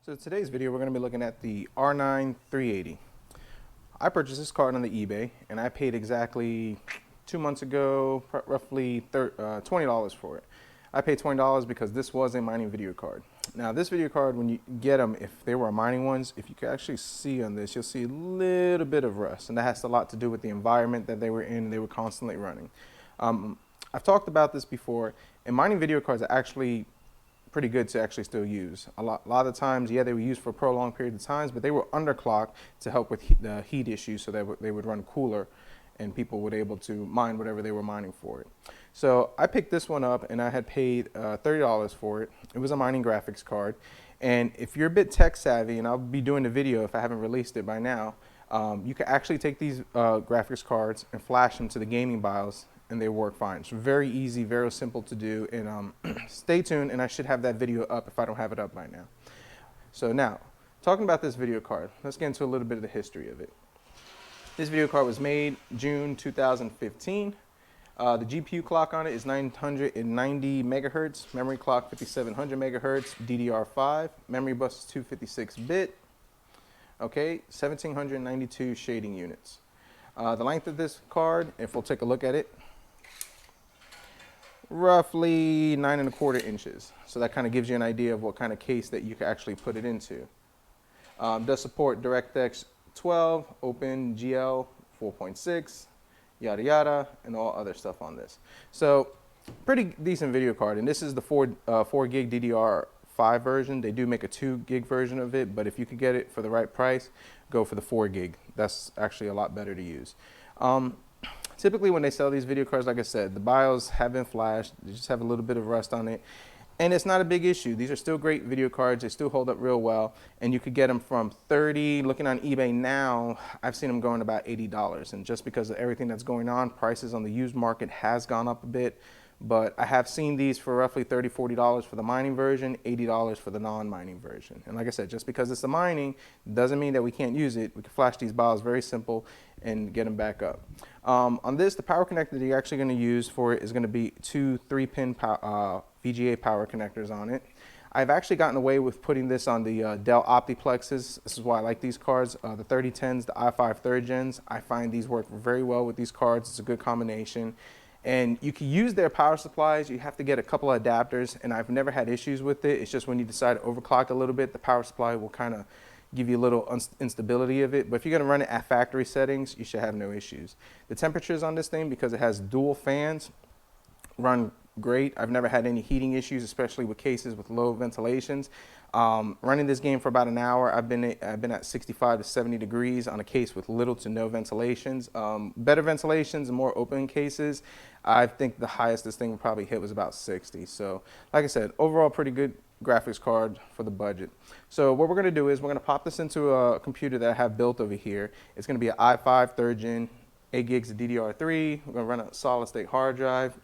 So today's video we're going to be looking at the R9 380. I purchased this card on the eBay and I paid exactly 2 months ago roughly $20 for it. I paid $20 because this was a mining video card. Now this video card, when you get them, if they were mining ones, if you can actually see on this, you'll see a little bit of rust, and that has a lot to do with the environment that they were in. They were constantly running. I've talked about this before, and mining video cards are actually pretty good to actually still use. A lot of the times, yeah, they were used for prolonged periods of times, but they were underclocked to help with the heat issues, so that they would run cooler and people would be able to mine whatever they were mining for it. So I picked this one up and I had paid $30 for it. It was a mining graphics card. And if you're a bit tech savvy, and I'll be doing the video if I haven't released it by now, you can actually take these graphics cards and flash them to the gaming BIOS and they work fine. It's very easy, very simple to do, and stay tuned, and I should have that video up if I don't have it up by now. So now, talking about this video card, let's get into a little bit of the history of it. This video card was made June 2015. The GPU clock on it is 990 megahertz, memory clock 5700 megahertz, DDR5, memory bus is 256-bit, okay, 1792 shading units. The length of this card, if we'll take a look at it, roughly 9¼ inches. So that kind of gives you an idea of what kind of case that you can actually put it into. Does support DirectX 12, OpenGL 4.6, yada yada, and all other stuff on this. So pretty decent video card, and this is the 4 gig DDR5 version. They do make a 2 gig version of it, but if you could get it for the right price, go for the 4 gig. That's actually a lot better to use. Typically when they sell these video cards, like I said, the BIOS have been flashed. They just have a little bit of rust on it. And it's not a big issue. These are still great video cards. They still hold up real well. And you could get them from $30. Looking on eBay now, I've seen them going about $80. And just because of everything that's going on, prices on the used market has gone up a bit. But I have seen these for roughly $30, $40 for the mining version, $80 for the non-mining version. And like I said, just because it's the mining doesn't mean that we can't use it. We can flash these BIOS very simple and get them back up. On this, the power connector that you're actually going to use for it is going to be 2 3-pin VGA power connectors on it. I've actually gotten away with putting this on the Dell Optiplexes. This is why I like these cards, the 3010s, the i5 3rd gens. I find these work very well with these cards. It's a good combination. And you can use their power supplies. You have to get a couple of adapters, and I've never had issues with it. It's just when you decide to overclock a little bit, the power supply will kind of give you a little instability of it. But if you're going to run it at factory settings, you should have no issues. The temperatures on this thing, because it has dual fans, run great. I've never had any heating issues, especially with cases with low ventilations. Running this game for about an hour, I've been at 65 to 70 degrees on a case with little to no ventilations. Better ventilations and more open cases, I think the highest this thing would probably hit was about 60. So like I said, overall pretty good graphics card for the budget. So what we're going to do is we're going to pop this into a computer that I have built over here. It's going to be an i5 3rd gen, 8 gigs of DDR3. We're going to run a solid state hard drive.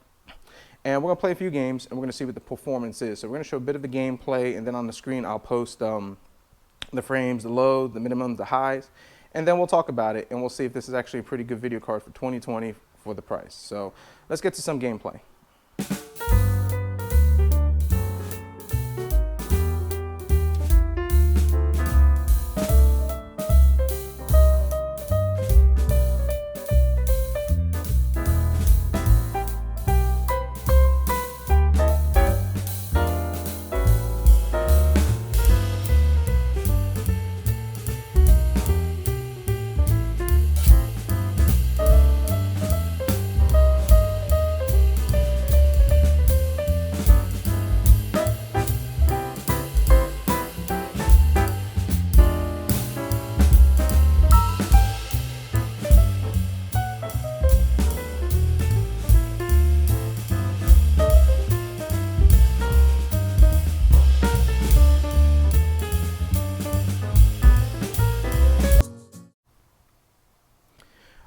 And we're going to play a few games, and we're going to see what the performance is. So we're going to show a bit of the gameplay, and then on the screen I'll post the frames, the lows, the minimums, the highs, and then we'll talk about it, and we'll see if this is actually a pretty good video card for 2020 for the price. So let's get to some gameplay.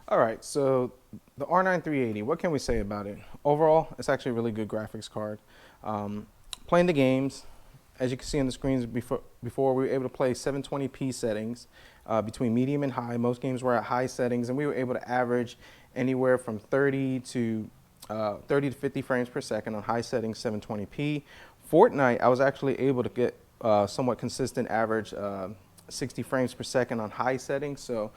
All right, so the R9 380, what can we say about it? Overall, it's actually a really good graphics card. Playing the games, as you can see on the screens before we were able to play 720p settings between medium and high. Most games were at high settings, and we were able to average anywhere from 30 to 50 frames per second on high settings, 720p. Fortnite, I was actually able to get somewhat consistent average 60 frames per second on high settings. So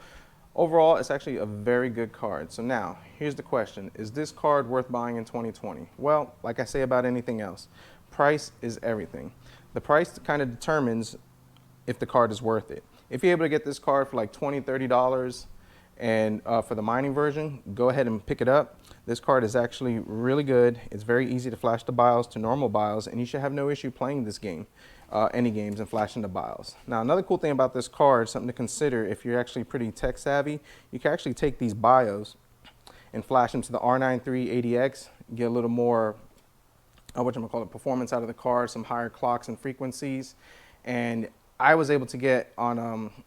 overall, it's actually a very good card. So now, here's the question. Is this card worth buying in 2020? Well, like I say about anything else, price is everything. The price kind of determines if the card is worth it. If you're able to get this card for like $20, $30, and for the mining version, go ahead and pick it up. This card is actually really good. It's very easy to flash the BIOS to normal BIOS, and you should have no issue playing this game, any games, and flashing the BIOS. Now, another cool thing about this card, something to consider if you're actually pretty tech savvy, you can actually take these BIOS and flash them to the R9 380X, get a little more, performance out of the card, some higher clocks and frequencies. And I was able to get on,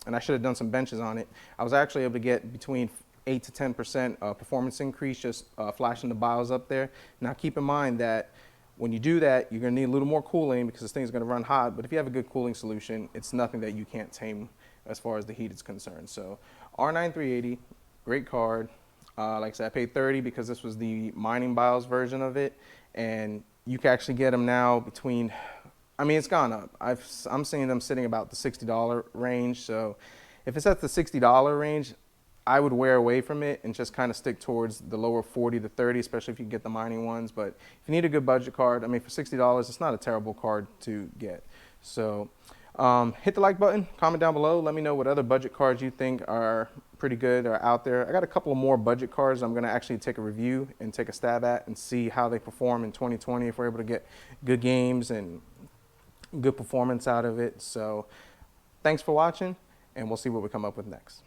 and I should have done some benches on it, I was actually able to get between 8 to 10% performance increase just flashing the BIOS up there. Now keep in mind that when you do that, you're going to need a little more cooling because this thing is going to run hot, but if you have a good cooling solution, it's nothing that you can't tame as far as the heat is concerned. So R9 380, great card. Like I said, I paid $30 because this was the mining BIOS version of it, and you can actually get them now between, I mean, it's gone up. I'm seeing them sitting about the $60 range. So if it's at the $60 range, I would wear away from it and just kind of stick towards the lower 40 to 30, especially if you get the mining ones. But if you need a good budget card, I mean, for $60, it's not a terrible card to get. So hit the like button, comment down below. Let me know what other budget cards you think are pretty good or out there. I got a couple of more budget cards I'm going to actually take a review and take a stab at and see how they perform in 2020, if we're able to get good games and good performance out of it. So thanks for watching, and we'll see what we come up with next.